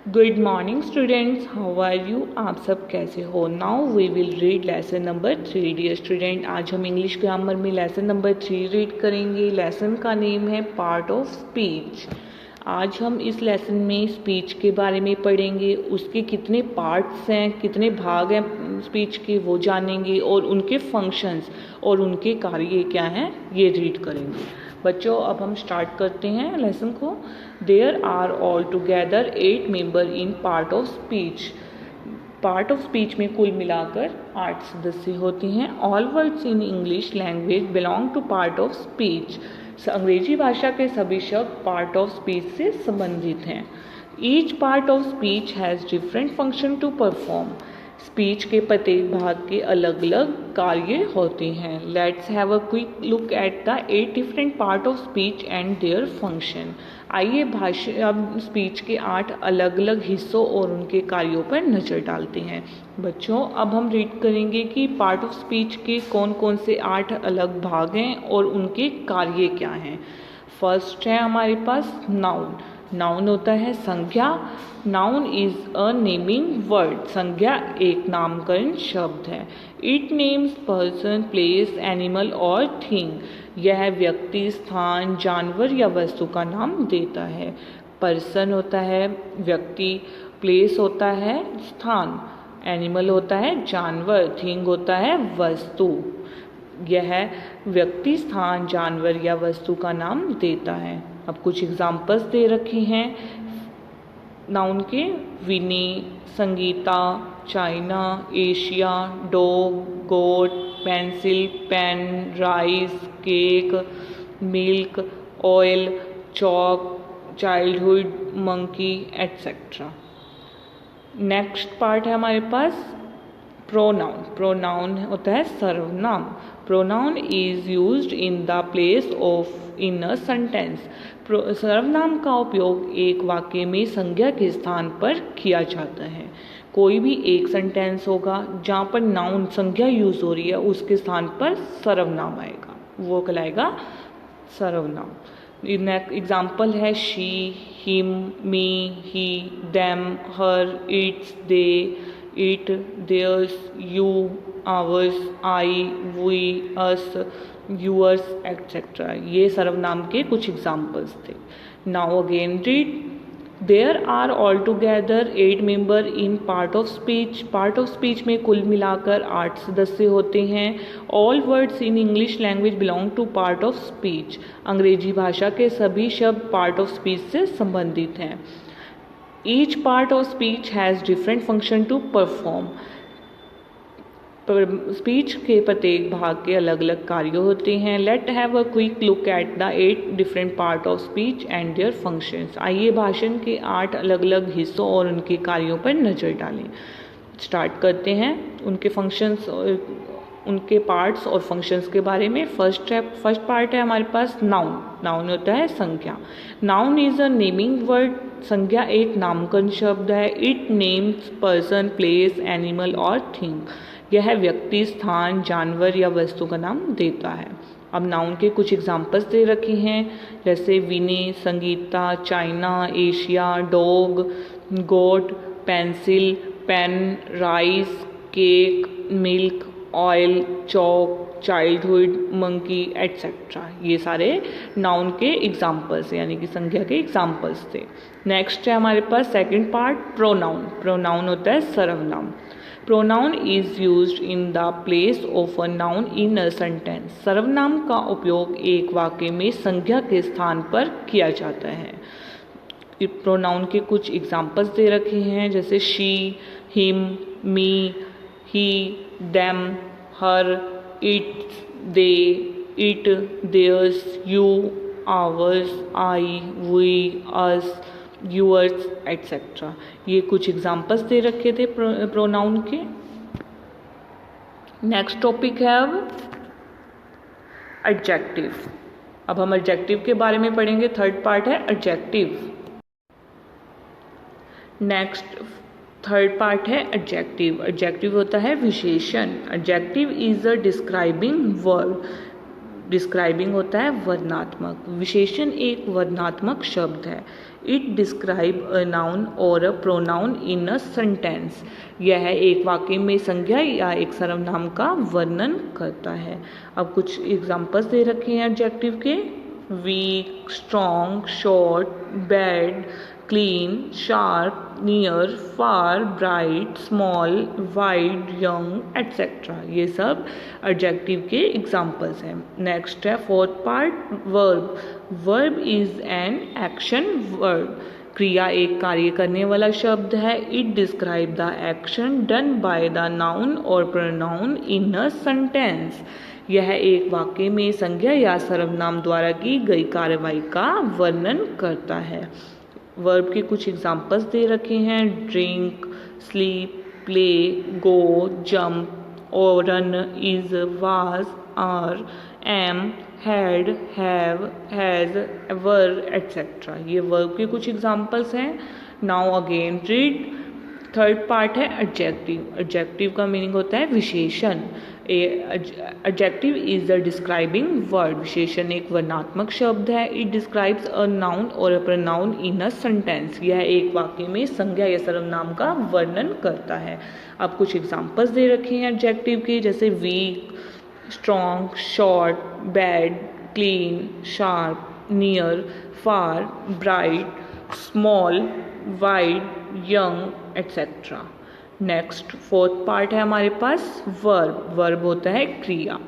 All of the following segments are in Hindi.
Good morning students, how are you. आप सब कैसे हो। Now we will read lesson number 3। Dear student, आज हम इंग्लिश ग्रामर में लेसन नंबर 3 रीड करेंगे। लेसन का नेम है पार्ट ऑफ स्पीच। आज हम इस लेसन में स्पीच के बारे में पढ़ेंगे, उसके कितने पार्ट्स हैं, कितने भाग हैं स्पीच के, वो जानेंगे और उनके फंक्शंस और उनके कार्य क्या हैं ये रीड करेंगे। बच्चों, अब हम स्टार्ट करते हैं लेसन को। There are altogether 8 member in part of speech. Part of speech में कुल मिलाकर 8 सदस्य होते हैं। All words in English language belong to part of speech. अंग्रेजी भाषा के सभी शब्द पार्ट ऑफ स्पीच से संबंधित हैं। Each part of speech has different function to perform. स्पीच के प्रत्येक भाग के अलग अलग कार्य होते हैं। Let's have a quick look at the 8 different part of speech and their function. आइए अब स्पीच के 8 अलग अलग हिस्सों और उनके कार्यों पर नज़र डालते हैं। बच्चों, अब हम रीड करेंगे कि पार्ट ऑफ स्पीच के कौन कौन से 8 अलग भाग हैं और उनके कार्य क्या हैं। फर्स्ट है हमारे पास नाउन। नाउन होता है संज्ञा। Noun is a naming word. संज्ञा एक नामकरण शब्द है। It names person, place, animal और थिंग। यह व्यक्ति, स्थान, जानवर या वस्तु का नाम देता है। पर्सन होता है व्यक्ति, प्लेस होता है स्थान, एनिमल होता है जानवर, थिंग होता है वस्तु। यह व्यक्ति, स्थान, जानवर या वस्तु का नाम देता है। अब कुछ एग्जाम्पल्स दे रखे हैं नाउन के। Vini, Sangeeta, China, Asia, dog, goat, pencil, pen, rice, cake, milk, oil, chalk, childhood, monkey etcetera. Next part है हमारे पास प्रोनाउन। प्रोनाउन होता है सर्वनाम। Pronoun is used in the place of in a sentence. सर्वनाम का उपयोग एक वाक्य में संज्ञा के स्थान पर किया जाता है। कोई भी एक सेंटेंस होगा जहाँ पर नाउन संज्ञा यूज हो रही है, उसके स्थान पर सर्वनाम आएगा, वो कहलाएगा सर्वनाम। एग्जाम्पल है she, him, me, he, them, her, its, they, it, theirs, you, ours, I, we, us, yours etcetera. ये सर्वनाम के कुछ एग्जाम्पल्स थे। Now again read. There are altogether 8 member in part of speech. Part of speech में कुल मिलाकर 8 सदस्य होते हैं। All words in English language belong to part of speech. अंग्रेजी भाषा के सभी शब्द पार्ट ऑफ स्पीच से संबंधित हैं। Each part of speech has different function to perform. स्पीच के प्रत्येक भाग के अलग अलग कार्य होते हैं। Let have a quick look at the 8 different part of speech and their functions. आइए भाषण के 8 अलग अलग हिस्सों और उनके कार्यों पर नज़र डालें। स्टार्ट करते हैं उनके फंक्शंस, उनके पार्ट्स और फंक्शंस के बारे में। फर्स्ट पार्ट है हमारे पास नाउन। नाउन होता है संज्ञा। Noun is a naming word. संज्ञा एक नामकरण शब्द है। It names person, place, animal और थिंग। यह व्यक्ति, स्थान, जानवर या वस्तु का नाम देता है। अब नाउन के कुछ एग्जाम्पल्स दे रखे हैं, जैसे Vini, Sangeeta, China, Asia, dog, goat, pencil, pen, rice, cake, milk, oil, chalk, childhood, monkey etcetera. ये सारे नाउन के एग्जाम्पल्स यानी कि संज्ञा के एग्जाम्पल्स थे। नेक्स्ट है हमारे पास सेकंड पार्ट प्रोनाउन। प्रोनाउन होता है सर्वनाम। Pronoun is used in the place of a noun in a sentence. सर्वनाम का उपयोग एक वाक्य में संज्ञा के स्थान पर किया जाता है। प्रोनाउन के कुछ एग्जाम्पल्स दे रखे हैं, जैसे she, him, me, he, them, her, its, they, it, theirs, you, ours, I, we, us, yours etcetera. ये कुछ एग्जाम्पल्स दे रखे थे प्रोनाउन के। नेक्स्ट टॉपिक है अब एडजेक्टिव। अब हम एडजेक्टिव के बारे में पढ़ेंगे। थर्ड पार्ट है एडजेक्टिव। नेक्स्ट थर्ड पार्ट है एडजेक्टिव। एडजेक्टिव होता है विशेषण। Adjective is a describing word. Describing होता है वर्णनात्मक। विशेषण एक वर्णनात्मक शब्द है। इट डिस्क्राइब अ नाउन और a pronoun in a sentence. यह एक वाक्य में संज्ञा या एक सर्वनाम का वर्णन करता है। अब कुछ एग्जांपल्स दे रखे हैं एडजेक्टिव के। Weak, strong, short, bad, clean, sharp, near, far, bright, small, wide, young etcetera. ये सब एडजेक्टिव के एग्जांपल्स हैं। नेक्स्ट है fourth part, verb. Verb is an action word. क्रिया एक कार्य करने वाला शब्द है। It describe the action done by the noun और प्रोनाउन इन अ सेंटेंस। यह एक वाक्य में संज्ञा या सर्वनाम द्वारा की गई कार्रवाई का वर्णन करता है। वर्ब के कुछ एग्जांपल्स दे रखे हैं। Drink, sleep, play, go, jump, और run, is, was, are, am, had, have, has, were etcetera. ये वर्ब के कुछ एग्जांपल्स हैं। Now again read. Third part है एडजेक्टिव। एडजेक्टिव का मीनिंग होता है विशेषण। Adjective is the describing word. विशेषण एक वर्णात्मक शब्द है। इट डिस्क्राइब्स अ नाउन और a pronoun in a sentence. यह एक वाक्य में संज्ञा या सर्वनाम का वर्णन करता है। अब कुछ एग्जांपल्स दे रखे हैं एडजेक्टिव के, जैसे weak, strong, short, bad, clean, sharp, near, far, bright, small, wide, young etcetera. Next fourth part है हमारे पास वर्ब। वर्ब होता है क्रिया।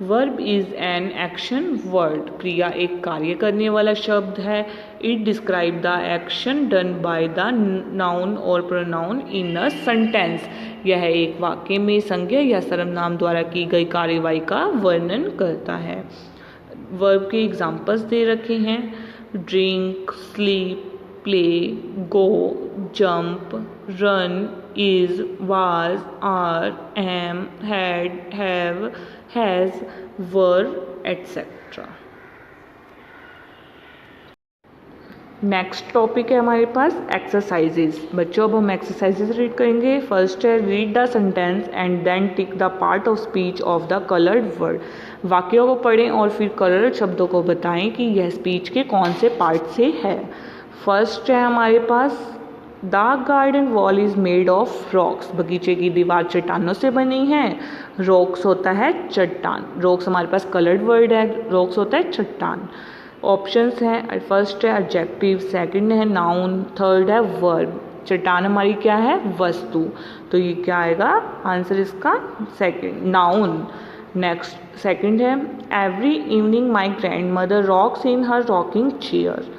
Verb is an action word. क्रिया एक कार्य करने वाला शब्द है। It describe the action done by the noun और प्रोनाउन इन अ सेंटेंस। यह एक वाक्य में संज्ञा या सर्वनाम द्वारा की गई कार्रवाई का वर्णन करता है। वर्ब के एग्जांपल्स दे रखे हैं। Drink, sleep, play, go, jump, run, is, was, are, am, had, have, has, were, etc. Next topic है हमारे पास एक्सरसाइजेज। बच्चों अब हम एक्सरसाइजेज रीड करेंगे। फर्स्ट है read the sentence and then tick the part of speech of the coloured word. वाक्यों को पढ़ें और फिर कलर्ड शब्दों को बताएं कि यह स्पीच के कौन से पार्ट से है। फर्स्ट है हमारे पास the garden wall is made of rocks. बगीचे की दीवार चट्टानों से बनी है। रॉक्स होता है चट्टान। रॉक्स हमारे पास कलर्ड वर्ड है। रॉक्स होता है चट्टान। ऑप्शंस हैं, फर्स्ट है एडजेक्टिव, सेकंड है नाउन, थर्ड है वर्ब। चट्टान हमारी क्या है? वस्तु। तो ये क्या आएगा आंसर इसका? Second, noun. नेक्स्ट सेकंड है every evening my grand mother rocks in her rocking chair.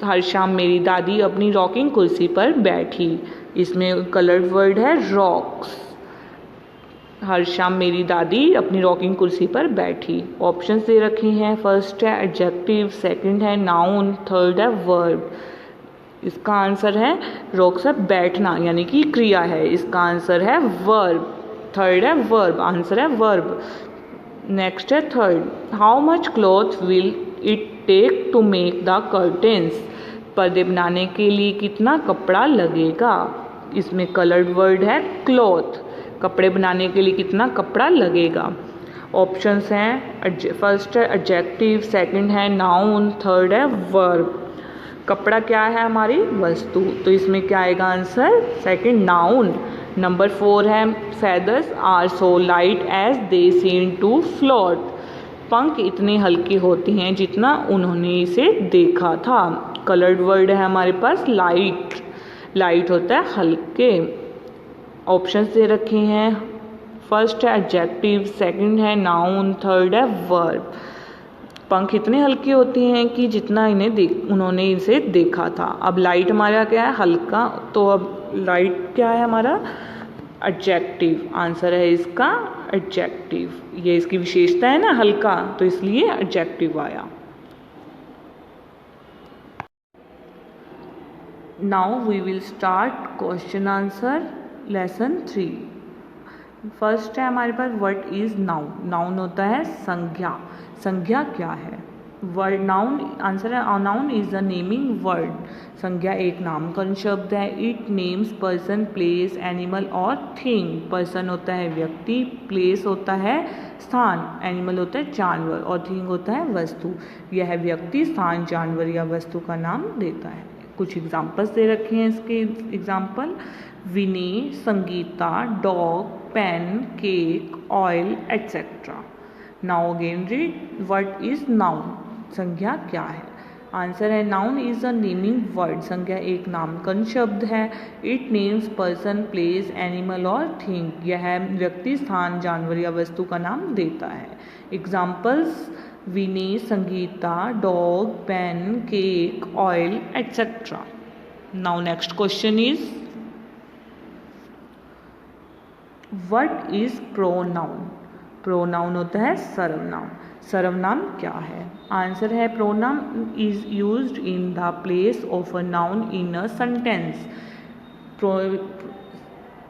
हर शाम मेरी दादी अपनी रॉकिंग कुर्सी पर बैठी। इसमें कलर्ड वर्ड है रॉक्स। हर शाम मेरी दादी अपनी रॉकिंग कुर्सी पर बैठी। ऑप्शंस दे रखे हैं, फर्स्ट है एडजेक्टिव, सेकंड है नाउन, थर्ड है वर्ब। इसका आंसर है रॉक से बैठना, यानी कि क्रिया है। इसका आंसर है वर्ब। थर्ड है वर्ब, आंसर है वर्ब। नेक्स्ट है third, how much cloth will it take to make the curtains. पर्दे बनाने के लिए कितना कपड़ा लगेगा। इसमें कलर्ड वर्ड है क्लॉथ। कपड़े बनाने के लिए कितना कपड़ा लगेगा। ऑप्शंस हैं, फर्स्ट है एडजेक्टिव, सेकंड है नाउन, थर्ड है वर्ब। कपड़ा क्या है? हमारी वस्तु। तो इसमें क्या आएगा आंसर? Second, noun. नंबर 4 है feathers are so light as they seem to float. पंख इतने हल्के होते हैं जितना उन्होंने इसे देखा था। कलर्ड वर्ड है हमारे पास लाइट। लाइट होता है हल्के। ऑप्शंस दे रखे हैं, फर्स्ट है एडजेक्टिव, सेकंड है नाउन, थर्ड है वर्ब। पंख इतने हल्के होते हैं कि जितना उन्होंने इसे देखा था। अब लाइट हमारा क्या है? हल्का। तो अब लाइट क्या है हमारा? एडजेक्टिव। आंसर है इसका एडजेक्टिव। ये इसकी विशेषता है ना, हल्का, तो इसलिए एडजेक्टिव आया। Now we will start question answer lesson 3। First है हमारे पास व्हाट इज नाउन। नाउन होता है संज्ञा। संज्ञा क्या है? वर्ड नाउन, आंसर है noun is a naming word. संज्ञा एक नामकरण शब्द है। It names person, place, animal और थिंग। पर्सन होता है व्यक्ति, प्लेस होता है स्थान, एनिमल होता है जानवर और थिंग होता है वस्तु। यह व्यक्ति, स्थान, जानवर या वस्तु का नाम देता है। कुछ एग्जाम्पल्स दे रखे हैं इसके example: Vinay, Sangeeta, dog, pen, cake, oil, etcetera. Now again read, what is noun? संज्ञा क्या है? आंसर है noun is a naming word. संज्ञा एक नामकरण शब्द है। It names person, place, animal और थिंग। यह व्यक्ति, स्थान, जानवर या वस्तु का नाम देता है। Examples: Vinay, Sangeeta, dog, pen, cake, oil, etcetera. Now next question is, what is pronoun? Pronoun होता है सर्वनाम। सर्वनाम क्या है? आंसर है pronoun is used in the place of a noun in a sentence.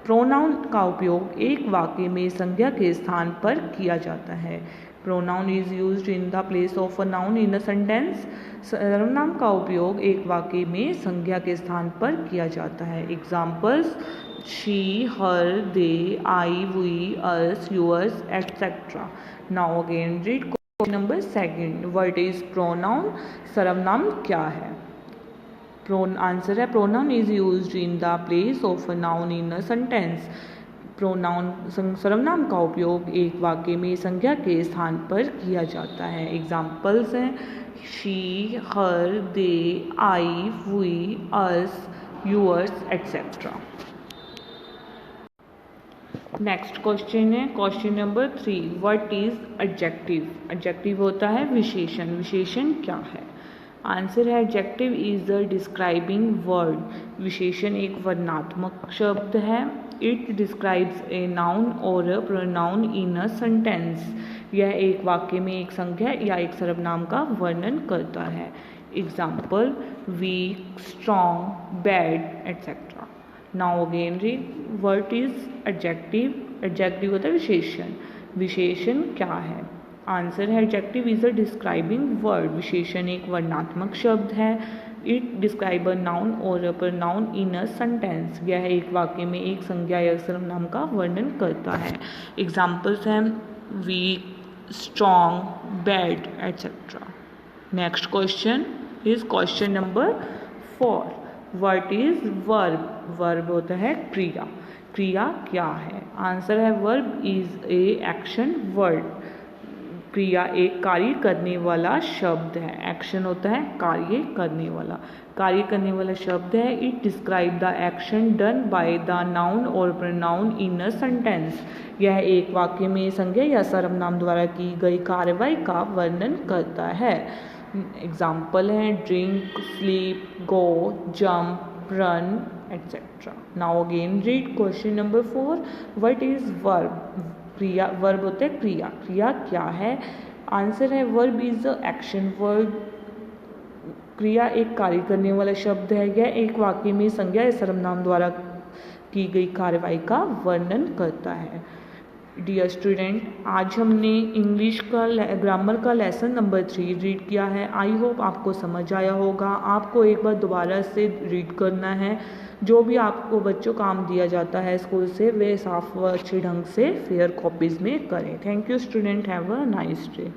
Pronoun का उपयोग एक वाक्य में संज्ञा के स्थान पर किया जाता है। Pronoun is used in the place of a noun in a sentence. सर्वनाम का उपयोग एक वाक्य में संज्ञा के स्थान पर किया जाता है। Examples: she, her, they, I, we, us, yours, etcetera. Now again read question number 2, what is pronoun? सर्वनाम क्या है? आंसर है pronoun is used in the place of a noun in a sentence. Pronoun सर्वनाम का उपयोग एक वाक्य में संज्ञा के स्थान पर किया जाता है। एग्जाम्पल्स हैं she, her, they, I, we, us, yours, etcetera. Next question है question number 3, what is adjective? Adjective होता है विशेषण। विशेषण क्या है? आंसर है adjective is a describing word. विशेषण एक वर्णनात्मक शब्द है। इट डिस्क्राइब्स ए नाउन और a pronoun in a sentence. यह एक वाक्य में एक संज्ञा या एक सर्वनाम का वर्णन करता है। Example: weak, strong, bad, etcetera. Now again read, what is adjective? Adjective होता है विशेषण। विशेषण क्या है? आंसर है adjective is a describing word. विशेषण एक वर्णनात्मक शब्द है। इट डिस्क्राइब अ नाउन और a pronoun in a sentence. यह एक वाक्य में एक संज्ञा या सर्वनाम का वर्णन करता है। एग्जाम्पल्स हैं weak, strong, bad, etcetera. Next question is question number 4, what is verb? Verb होता है क्रिया। क्रिया क्या है? आंसर है verb is a action word. क्रिया एक कार्य करने वाला शब्द है। एक्शन होता है कार्य करने वाला। कार्य करने वाला शब्द है। It describe the action done by the noun और प्रोनाउन इन अ सेंटेंस। यह एक वाक्य में संज्ञा या सर्वनाम द्वारा की गई कार्रवाई का वर्णन करता है। एग्जाम्पल हैं drink, sleep, go, jump, run, etc. Now again read question number 4, what is verb? क्रिया, वर्ब होता है क्रिया। क्रिया क्या है? आंसर है verb is a action word. क्रिया एक कार्य करने वाला शब्द है। यह एक वाक्य में संज्ञा या सर्वनाम द्वारा की गई कार्रवाई का वर्णन करता है। डियर स्टूडेंट, आज हमने इंग्लिश का ग्रामर का लेसन नंबर 3 रीड किया है। आई होप आपको समझ आया होगा। आपको एक बार दोबारा से रीड करना है। जो भी आपको बच्चों काम दिया जाता है स्कूल से, वे साफ व अच्छे ढंग से फेयर कॉपीज़ में करें। Thank you student, have a nice day.